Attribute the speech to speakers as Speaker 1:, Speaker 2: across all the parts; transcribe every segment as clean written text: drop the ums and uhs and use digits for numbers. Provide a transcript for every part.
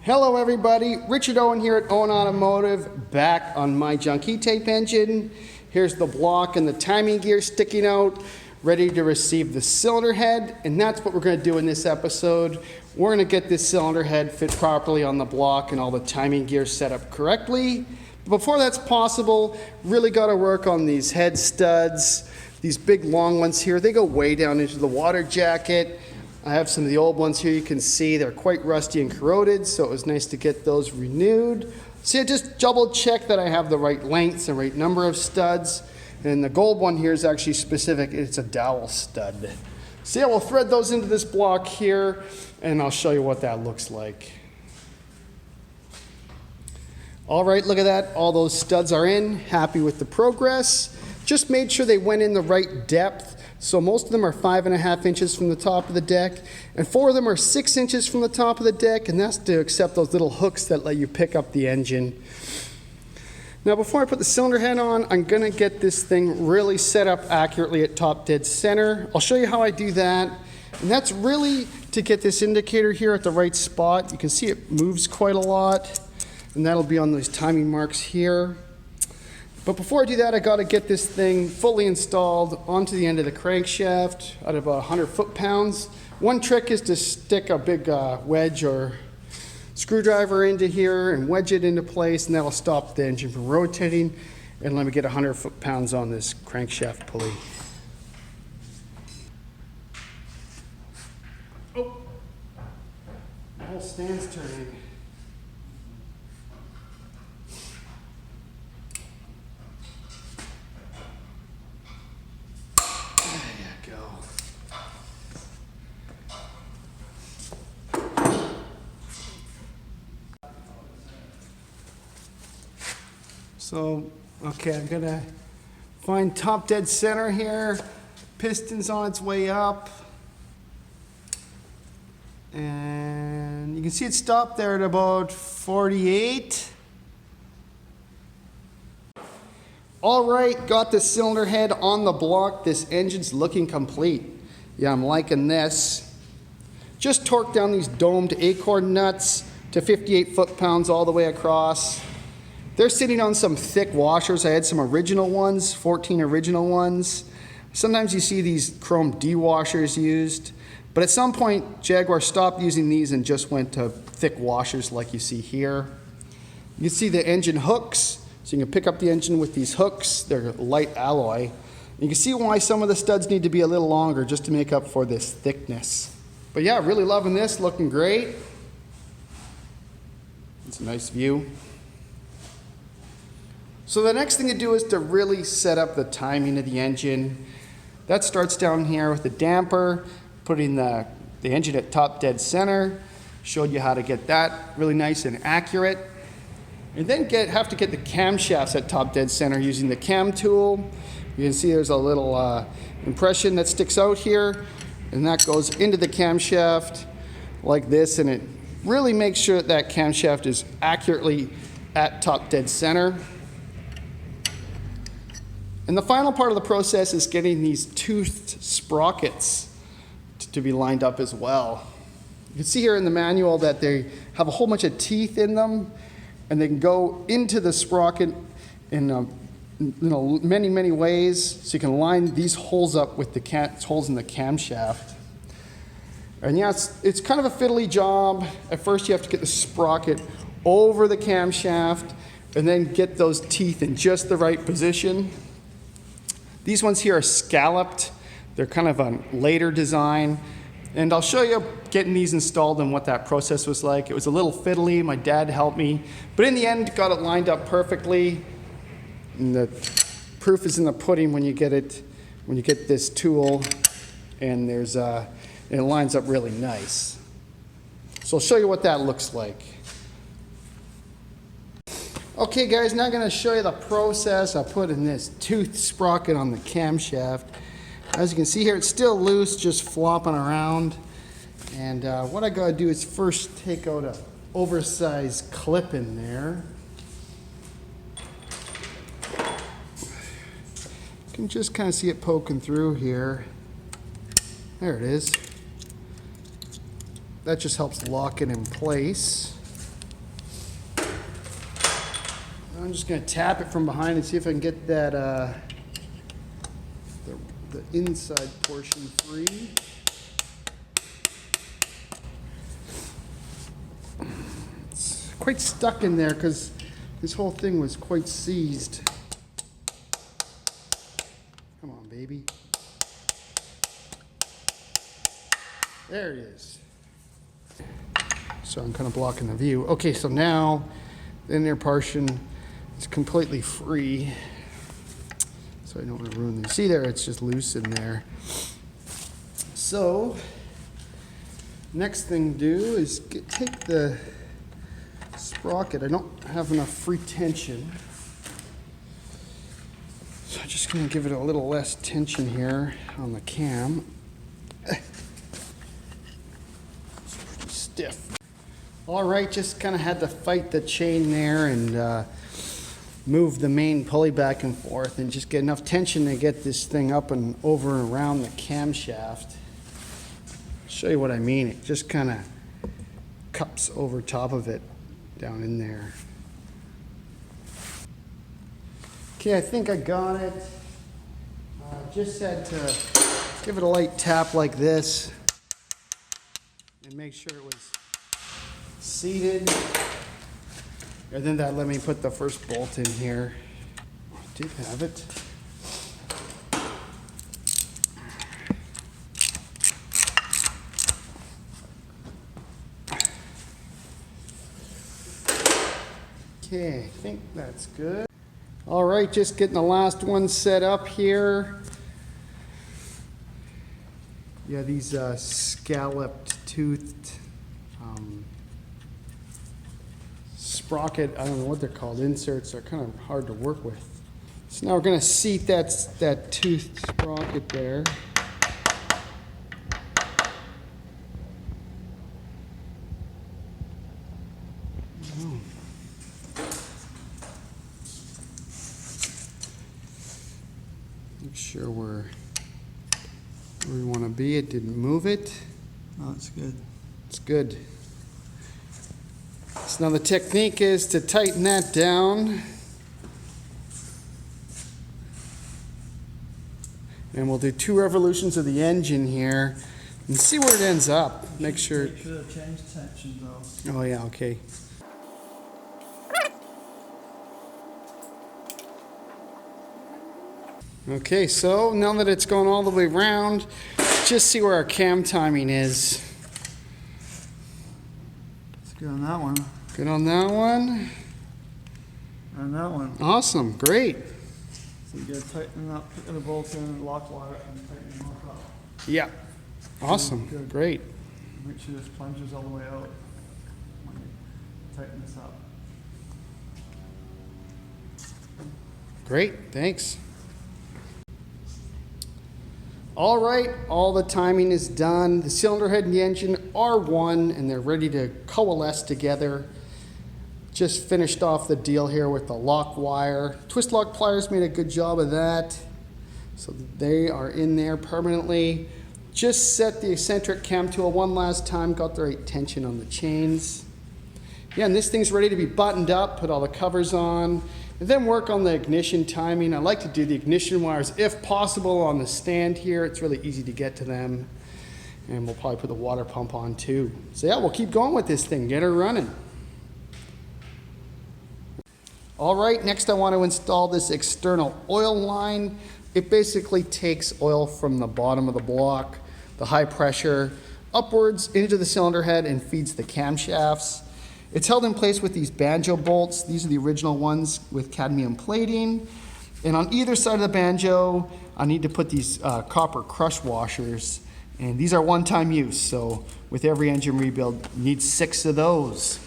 Speaker 1: Hello everybody, Richard Owen here at Owen Automotive, back on my junkie tape engine. Here's the block and the timing gear sticking out, ready to receive the cylinder head, and that's what we're going to do in this episode. We're going to get this cylinder head fit properly on the block and all the timing gear set up correctly. But before that's possible, really got to work on these head studs. These big long ones here, they go way down into the water jacket. I have some of the old ones here. You can see they're quite rusty and corroded, so it was nice to get those renewed. So yeah, just double check that I have the right lengths and right number of studs. And the gold one here is actually specific. It's a dowel stud. So yeah, we'll thread those into this block here, and I'll show you what that looks like. All right, look at that. All those studs are in. Happy with the progress. Just made sure they went in the right depth. So most of them are 5.5 inches from the top of the deck, and 4 of them are 6 inches from the top of the deck, and that's to accept those little hooks that let you pick up the engine. Now before I put the cylinder head on, I'm going to get this thing really set up accurately at top dead center. I'll show you how I do that, and that's really to get this indicator here at the right spot. You can see it moves quite a lot, and that'll be on those timing marks here. But before I do that, I got to get this thing fully installed onto the end of the crankshaft at about 100 foot-pounds. One trick is to stick a big wedge or screwdriver into here and wedge it into place, and that'll stop the engine from rotating. And let me get 100 foot-pounds on this crankshaft pulley. Oh, the whole stand's turning. So, okay, I'm gonna find top dead center here. Piston's on its way up. And you can see it stopped there at about 48. All right, got the cylinder head on the block. This engine's looking complete. Yeah, I'm liking this. Just torqued down these domed acorn nuts to 58 foot-pounds all the way across. They're sitting on some thick washers. I had some original ones, 14 original ones. Sometimes you see these chrome D washers used, but at some point Jaguar stopped using these and just went to thick washers like you see here. You can see the engine hooks, so you can pick up the engine with these hooks. They're light alloy. You can see why some of the studs need to be a little longer just to make up for this thickness. But yeah, really loving this, looking great. It's a nice view. So the next thing to do is to really set up the timing of the engine. That starts down here with the damper, putting the engine at top dead center. Showed you how to get that really nice and accurate. And then have to get the camshafts at top dead center using the cam tool. You can see there's a little impression that sticks out here, and that goes into the camshaft like this, and it really makes sure that camshaft is accurately at top dead center. And the final part of the process is getting these toothed sprockets to be lined up as well. You can see here in the manual that they have a whole bunch of teeth in them, and they can go into the sprocket in many, many ways. So you can line these holes up with the holes in the camshaft. And yeah, it's kind of a fiddly job. At first you have to get the sprocket over the camshaft and then get those teeth in just the right position. These ones here are scalloped. They're kind of a later design. And I'll show you getting these installed and what that process was like. It was a little fiddly. My dad helped me. But in the end, got it lined up perfectly. And the proof is in the pudding when you get this tool. And it lines up really nice. So I'll show you what that looks like. Okay guys, now I'm going to show you the process of putting this tooth sprocket on the camshaft. As you can see here, it's still loose, just flopping around. And what I got to do is first take out an oversized clip in there. You can just kind of see it poking through here. There it is. That just helps lock it in place. I'm just going to tap it from behind and see if I can get that the inside portion free. It's quite stuck in there because this whole thing was quite seized. Come on, baby. There it is. So I'm kind of blocking the view. Okay, so now the inner portion is completely free. So I don't want to ruin this. See there, it's just loose in there. So next thing to do is take the sprocket. I don't have enough free tension. So I'm just going to give it a little less tension here on the cam. It's pretty stiff. All right, just kind of had to fight the chain there and move the main pulley back and forth and just get enough tension to get this thing up and over and around the camshaft. Show you what I mean. It just kind of cups over top of it down in there. Okay, I think I got it. Just had to give it a light tap like this and make sure it was seated. And then that let me put the first bolt in here. I did have it. Okay, I think that's good. All right, just getting the last one set up here. Yeah, these scalloped toothed sprocket, I don't know what they're called, inserts are kind of hard to work with. So now we're going to seat that toothed sprocket there. Oh. Make sure we're where we want to be. It didn't move it.
Speaker 2: Oh, it's good.
Speaker 1: It's good. So now the technique is to tighten that down. And we'll do 2 revolutions of the engine here and see where it ends up. Make sure.
Speaker 2: Make sure to change tension though.
Speaker 1: Oh yeah, okay. Okay, so now that it's gone all the way around, just see where our cam timing is.
Speaker 2: It's good on that one.
Speaker 1: Good on that one.
Speaker 2: And that one.
Speaker 1: Awesome, great.
Speaker 2: So you gotta tighten up, put the bolt in, lock wire it, and tighten them up.
Speaker 1: Yeah. Awesome,
Speaker 2: Good.
Speaker 1: great.
Speaker 2: Make sure this plunges all the way out when you tighten this up.
Speaker 1: Great, thanks. All right, all the timing is done. The cylinder head and the engine are one, and they're ready to coalesce together. Just finished off the deal here with the lock wire. Twist lock pliers made a good job of that. So they are in there permanently. Just set the eccentric cam tool one last time, got the right tension on the chains. Yeah, and this thing's ready to be buttoned up, put all the covers on, and then work on the ignition timing. I like to do the ignition wires, if possible, on the stand here. It's really easy to get to them. And we'll probably put the water pump on too. So yeah, we'll keep going with this thing, get her running. All right, next I want to install this external oil line. It basically takes oil from the bottom of the block, the high pressure, upwards into the cylinder head and feeds the camshafts. It's held in place with these banjo bolts. These are the original ones with cadmium plating. And on either side of the banjo, I need to put these copper crush washers. And these are one-time use, so with every engine rebuild, you need 6 of those.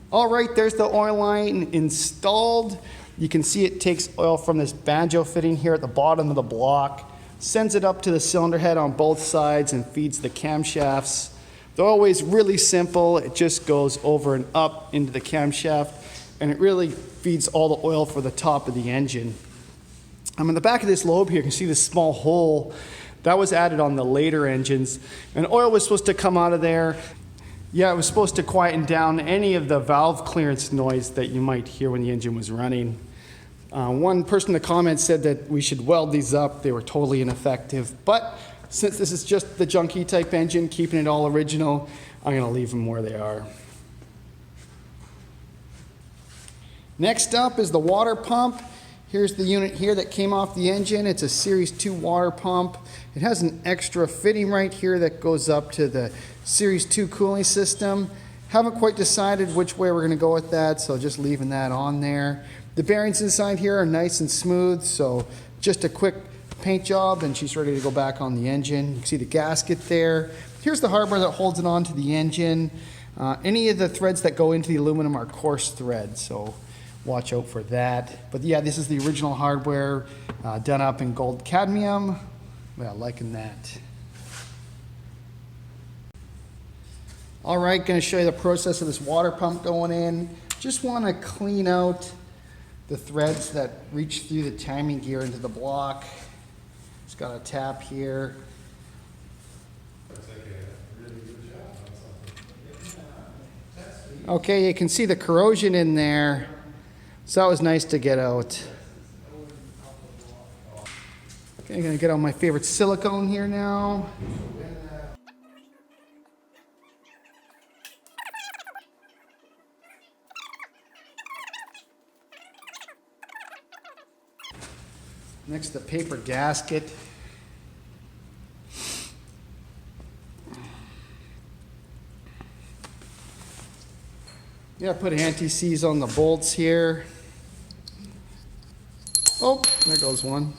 Speaker 1: All right, there's the oil line installed. You can see it takes oil from this banjo fitting here at the bottom of the block, sends it up to the cylinder head on both sides and feeds the camshafts. They're always really simple. It just goes over and up into the camshaft, and it really feeds all the oil for the top of the engine. In the back of this lobe here, you can see this small hole. That was added on the later engines, and oil was supposed to come out of there. Yeah, it was supposed to quieten down any of the valve clearance noise that you might hear when the engine was running. One person in the comments said that we should weld these up. They were totally ineffective. But since this is just the junkie type engine, keeping it all original, I'm going to leave them where they are. Next up is the water pump. Here's the unit here that came off the engine. It's a Series 2 water pump. It has an extra fitting right here that goes up to the Series 2 cooling system. Haven't quite decided which way we're going to go with that, so just leaving that on there. The bearings inside here are nice and smooth, so just a quick paint job and she's ready to go back on the engine. You can see the gasket there. Here's the hardware that holds it onto the engine. Any of the threads that go into the aluminum are coarse threads, so watch out for that. But yeah, this is the original hardware done up in gold cadmium. Well, liking that. All right, going to show you the process of this water pump going in. Just want to clean out the threads that reach through the timing gear into the block. It's got a tap here. Okay, you can see the corrosion in there. So that was nice to get out. Okay, I'm gonna get on my favorite silicone here now. Next, the paper gasket. Yeah, put anti-seize on the bolts here. Oh, there goes one.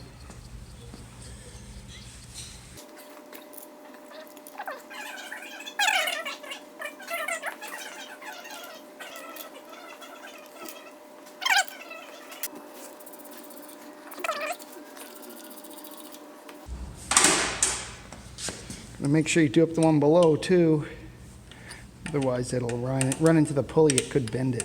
Speaker 1: And make sure you do up the one below too. Otherwise it'll run into the pulley, it could bend it.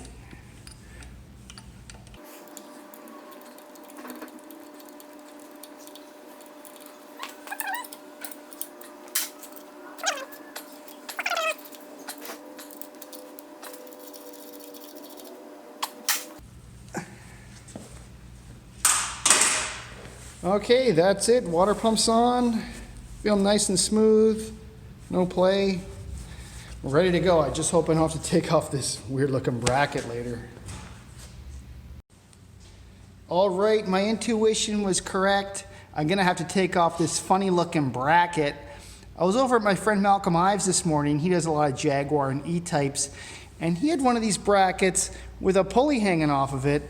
Speaker 1: Okay, that's it. Water pump's on. Feel nice and smooth. No play. We're ready to go. I just hope I don't have to take off this weird looking bracket later. All right, my intuition was correct. I'm gonna have to take off this funny looking bracket. I was over at my friend Malcolm Ives this morning. He does a lot of Jaguar and E-types, and he had one of these brackets with a pulley hanging off of it.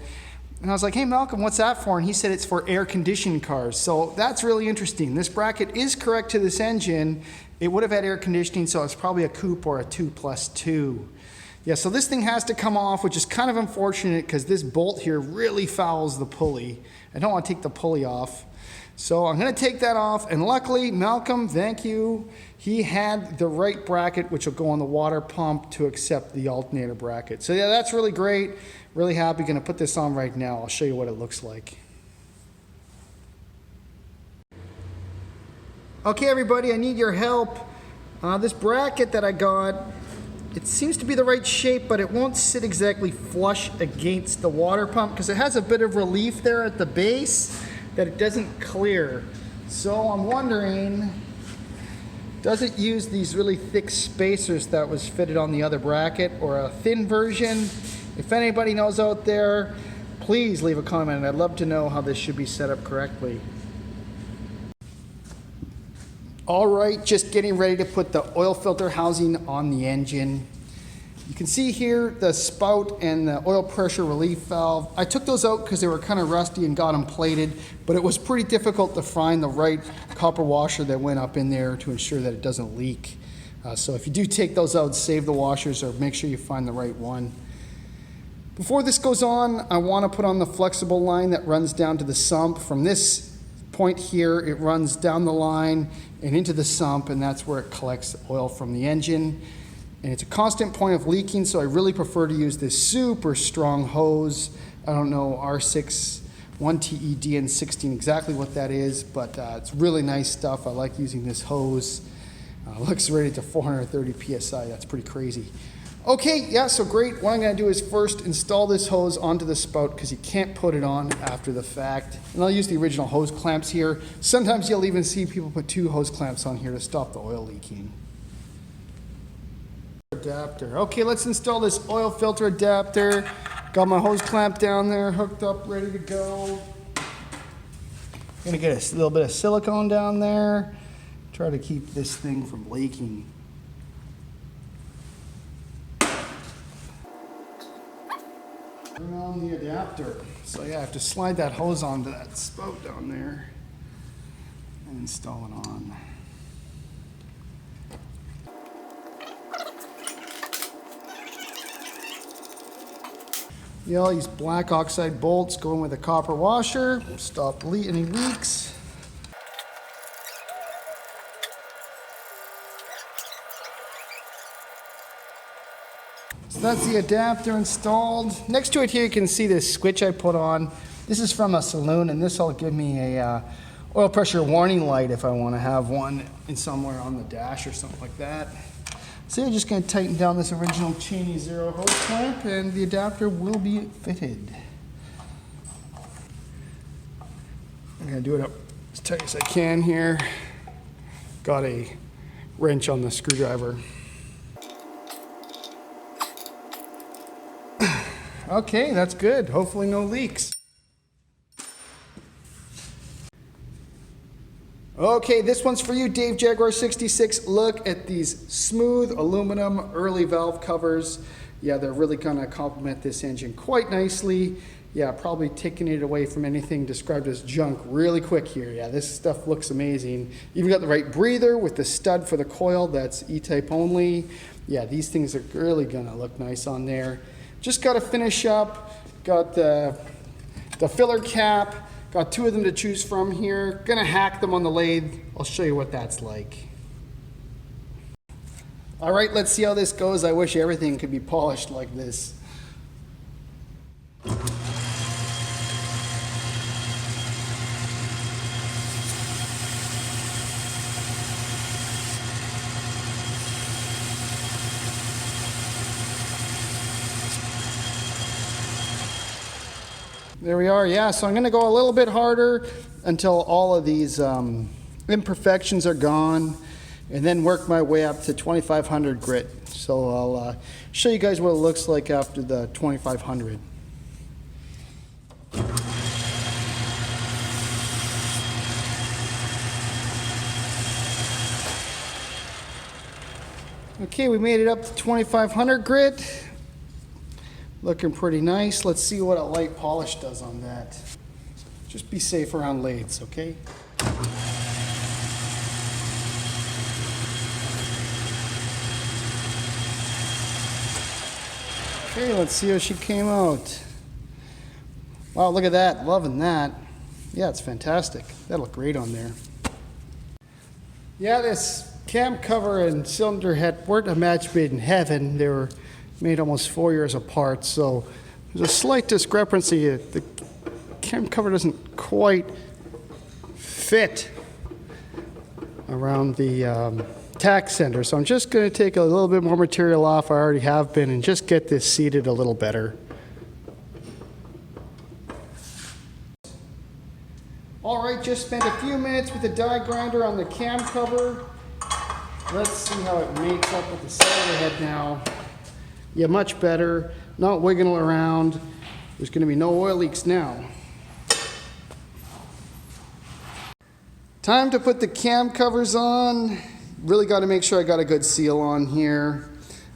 Speaker 1: And I was like, hey Malcolm, what's that for? And he said it's for air-conditioned cars. So that's really interesting. This bracket is correct to this engine. It would have had air conditioning, so it's probably a coupe or a 2+2. Yeah, so this thing has to come off, which is kind of unfortunate because this bolt here really fouls the pulley. I don't want to take the pulley off. So I'm going to take that off, and luckily, Malcolm, thank you, he had the right bracket, which will go on the water pump to accept the alternator bracket. So yeah, that's really great. Really happy. Going to put this on right now. I'll show you what it looks like. Okay, everybody, I need your help. This bracket that I got, it seems to be the right shape, but it won't sit exactly flush against the water pump because it has a bit of relief there at the base that it doesn't clear. So I'm wondering, does it use these really thick spacers that was fitted on the other bracket or a thin version? If anybody knows out there, please leave a comment. I'd love to know how this should be set up correctly. All right, just getting ready to put the oil filter housing on the engine. You can see here the spout and the oil pressure relief valve. I took those out because they were kind of rusty and got them plated, but it was pretty difficult to find the right copper washer that went up in there to ensure that it doesn't leak. So if you do take those out, save the washers or make sure you find the right one. Before this goes on, I want to put on the flexible line that runs down to the sump. From this point here, it runs down the line and into the sump, and that's where it collects oil from the engine. And it's a constant point of leaking, so I really prefer to use this super strong hose. I don't know, R6, 1TE DN16, exactly what that is, but it's really nice stuff. I like using this hose. Looks rated to 430 PSI. That's pretty crazy. Okay, yeah, so great. What I'm gonna do is first install this hose onto the spout because you can't put it on after the fact. And I'll use the original hose clamps here. Sometimes you'll even see people put 2 hose clamps on here to stop the oil leaking. Adapter. Okay, let's install this oil filter adapter. Got my hose clamp down there, hooked up, ready to go. Gonna get a little bit of silicone down there. Try to keep this thing from leaking. Turn on the adapter. So yeah, I have to slide that hose onto that spout down there and install it on. Yeah, I'll use black oxide bolts going with a copper washer. Stop any leaks. So that's the adapter installed. Next to it here, you can see this switch I put on. This is from a saloon, and this will give me a oil pressure warning light if I want to have one in somewhere on the dash or something like that. So you're just going to tighten down this original Cheney Zero hose clamp, and the adapter will be fitted. I'm going to do it up as tight as I can here. Got a wrench on the screwdriver. Okay, that's good. Hopefully no leaks. Okay, this one's for you, Dave Jaguar 66. Look at these smooth aluminum early valve covers. Yeah, they're really gonna complement this engine quite nicely. Yeah, probably taking it away from anything described as junk really quick here. Yeah, this stuff looks amazing. Even got the right breather with the stud for the coil, that's E-type only. Yeah, these things are really gonna look nice on there. Just gotta finish up, got the filler cap, got 2 of them to choose from here. Gonna hack them on the lathe. I'll show you what that's like. All right, let's see how this goes. I wish everything could be polished like this. There we are, yeah, so I'm gonna go a little bit harder until all of these imperfections are gone, and then work my way up to 2500 grit. So I'll show you guys what it looks like after the 2500. Okay, we made it up to 2500 grit. Looking pretty nice. Let's see what a light polish does on that. Just be safe around lathes, okay? Okay, let's see how she came out. Wow, look at that. Loving that. Yeah, it's fantastic. That'll look great on there. Yeah, this cam cover and cylinder head weren't a match made in heaven. They were made almost 4 years apart, so there's a slight discrepancy. The cam cover doesn't quite fit around the tack center, so I'm just going to take a little bit more material off. I already have been, and just get this seated a little better. All right, just spent a few minutes with the die grinder on the cam cover. Let's see how it mates up with the cylinder head now. Yeah, much better. Not wiggling around. There's going to be no oil leaks now. Time to put the cam covers on. Really got to make sure I got a good seal on here.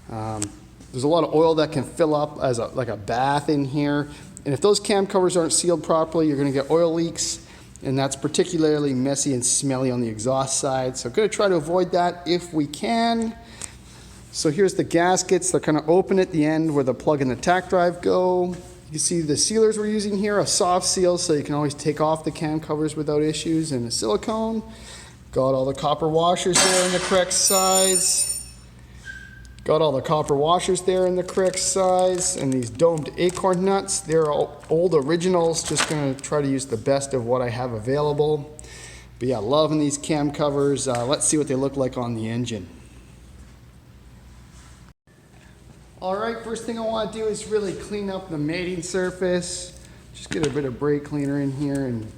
Speaker 1: There's a lot of oil that can fill up as like a bath in here. And if those cam covers aren't sealed properly, you're going to get oil leaks. And that's particularly messy and smelly on the exhaust side. So I'm going to try to avoid that if we can. So here's the gaskets. They're kind of open at the end where the plug and the tack drive go. You can see the sealers we're using here, a soft seal, so you can always take off the cam covers without issues, and a silicone. Got all the copper washers there in the correct size. Got all the copper washers there in the correct size, and these domed acorn nuts. They're all old originals, just gonna try to use the best of what I have available. But yeah, loving these cam covers. Let's see what they look like on the engine. All right, first thing I want to do is really clean up the mating surface. Just get a bit of brake cleaner in here and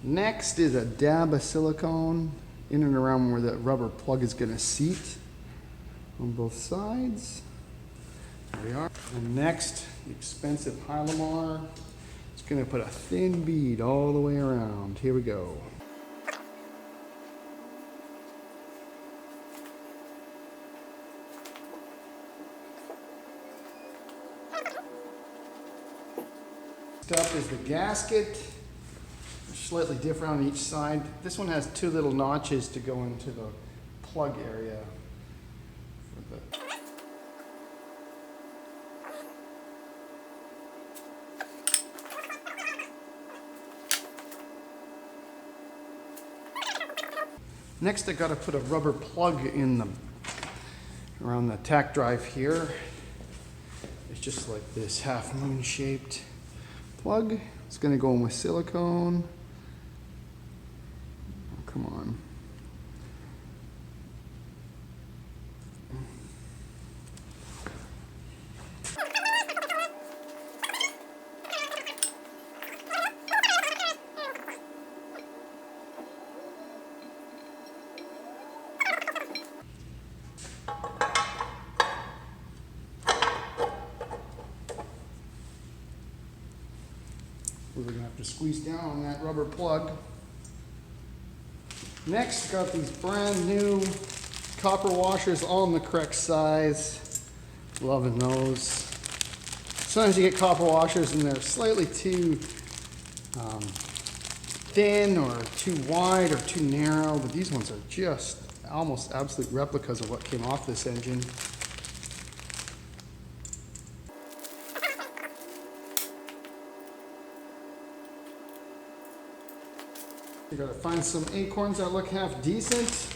Speaker 1: next is a dab of silicone in and around where the rubber plug is going to seat on both sides. There we are. And next, the expensive Hylamar. It's going to put a thin bead all the way around. Here we go. Next up is the gasket. Slightly different on each side. This one has two little notches to go into the plug area. Next, I got to put a rubber plug in the around the tack drive here. It's just like this half moon shaped plug. It's going to go in with silicone. Oh, come on. We're going to have to squeeze down on that rubber plug. Next, got these brand new copper washers, all in the correct size. Loving those. Sometimes you get copper washers and they're slightly too thin or too wide or too narrow, but these ones are just almost absolute replicas of what came off this engine. You gotta find some acorns that look half decent.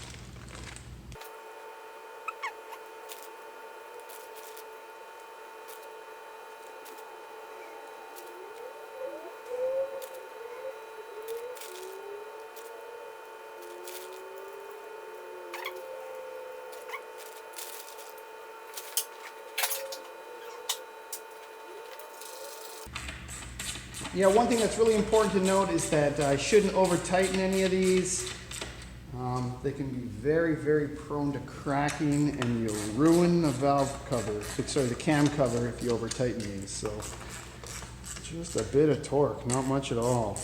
Speaker 1: Yeah, one thing that's really important to note is that I shouldn't over tighten any of these. They can be very, very prone to cracking and you'll ruin the valve cover, sorry, the cam cover if you over tighten these. So just a bit of torque, not much at all.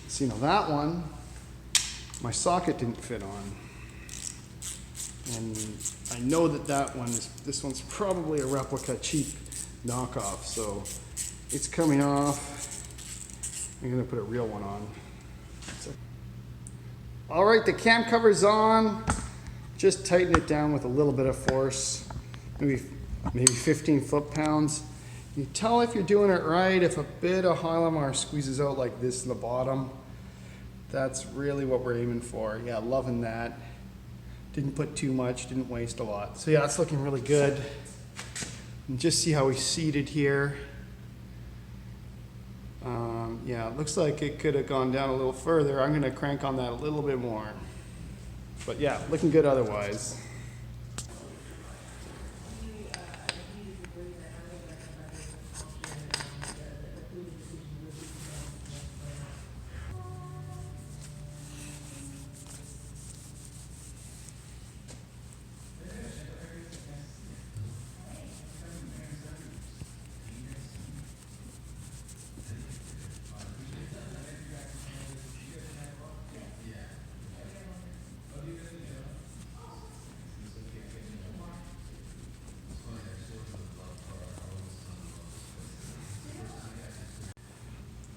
Speaker 1: See, now that one, my socket didn't fit on. And I know that this one's probably a replica, cheap knockoff, so it's coming off. I'm gonna put a real one on. All right, the cam cover's on. Just tighten it down with a little bit of force, maybe 15 foot-pounds. You tell if you're doing it right, if a bit of Hylamar squeezes out like this in the bottom, that's really what we're aiming for. Yeah, loving that. Didn't put too much, didn't waste a lot. So yeah, it's looking really good. And just see how we seated here. Yeah, it looks like it could have gone down a little further. I'm gonna crank on that a little bit more. But yeah, looking good otherwise.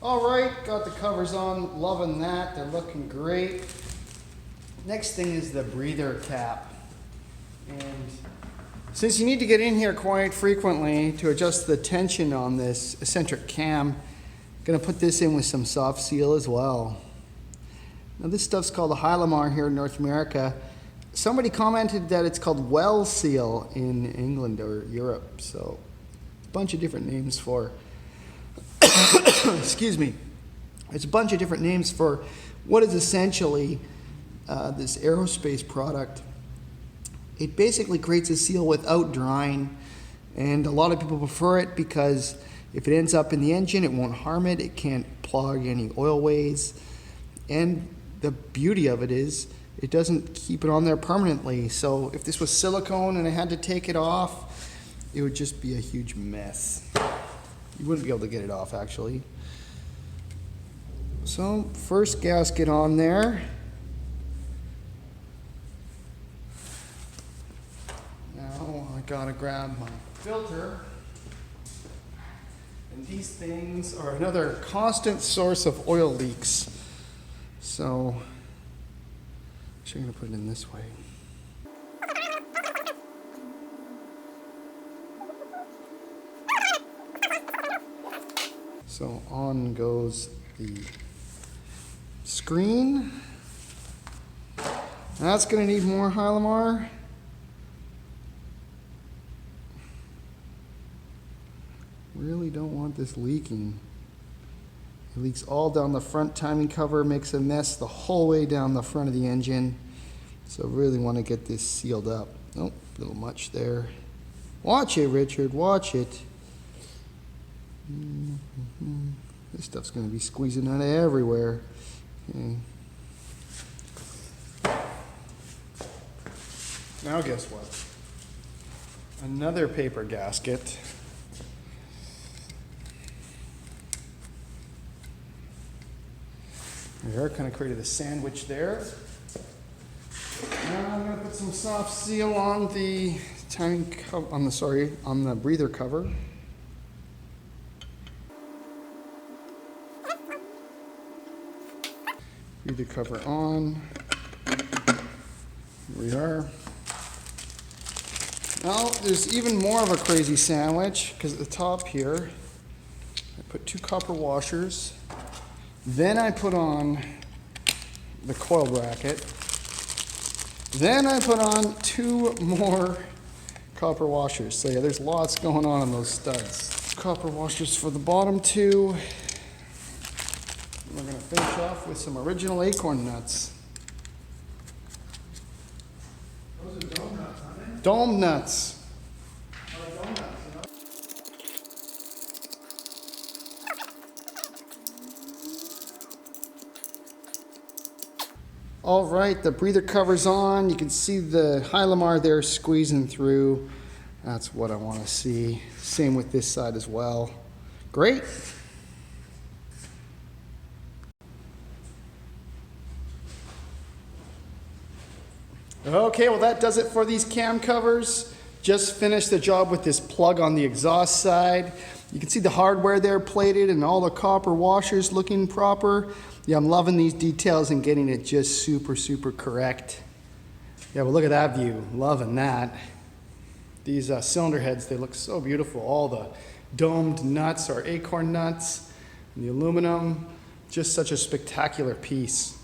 Speaker 1: All right, got the covers on, loving that, they're looking great. Next thing is the breather cap. And since you need to get in here quite frequently to adjust the tension on this eccentric cam, I'm gonna put this in with some soft seal as well. Now this stuff's called a Hylamar here in North America. somebody commented that it's called well seal in England or Europe. So a bunch of different names for, excuse me, it's a bunch of different names for what is essentially this aerospace product. It basically creates a seal without drying, and a lot of people prefer it because if it ends up in the engine, it won't harm it. It can't plug any oil ways, and the beauty of it is it doesn't keep it on there permanently. So if this was silicone and I had to take it off, it would just be a huge mess. You wouldn't be able to get it off, actually. So first gasket on there. Now I gotta grab my filter. And these things are another constant source of oil leaks. So actually I'm gonna put it in this way. So on goes the screen. That's gonna need more Hylamar. Really don't want this leaking. It leaks all down the front timing cover, makes a mess the whole way down the front of the engine. So really want to get this sealed up. Oh, a little much there. Watch it, Richard, watch it. This stuff's going to be squeezing out of everywhere. Okay. Now guess what? Another paper gasket. There, kind of created a sandwich there. Now I'm going to put some soft seal on the on the breather cover. Breather cover on. Here we are. Now there's even more of a crazy sandwich because at the top here I put 2 copper washers. Then I put on the coil bracket. Then I put on 2 more copper washers. So yeah, there's lots going on those studs. Copper washers for the bottom 2. We're going to finish off with some original acorn nuts.
Speaker 2: Those are dome nuts, aren't they?
Speaker 1: Dome nuts. All right, the breather cover's on. You can see the Hylamar there squeezing through. That's what I want to see. Same with this side as well. Great. Okay, well that does it for these cam covers. Just finished the job with this plug on the exhaust side. You can see the hardware there plated and all the copper washers looking proper. Yeah, I'm loving these details and getting it just super, super correct. Yeah, well look at that view, loving that. These cylinder heads, they look so beautiful. All the domed nuts are acorn nuts, and the aluminum, just such a spectacular piece.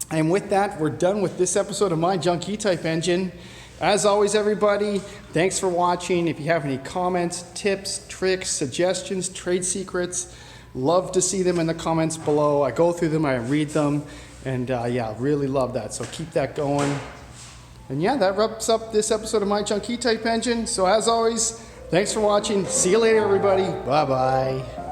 Speaker 1: And with that, we're done with this episode of My Junk E-Type Engine. As always, everybody, thanks for watching. If you have any comments, tips, tricks, suggestions, trade secrets, love to see them in the comments below. I go through them, I read them, and yeah, really love that. So keep that going. And yeah, that wraps up this episode of My Junk E-Type Engine. So as always, thanks for watching. See you later, everybody. Bye-bye.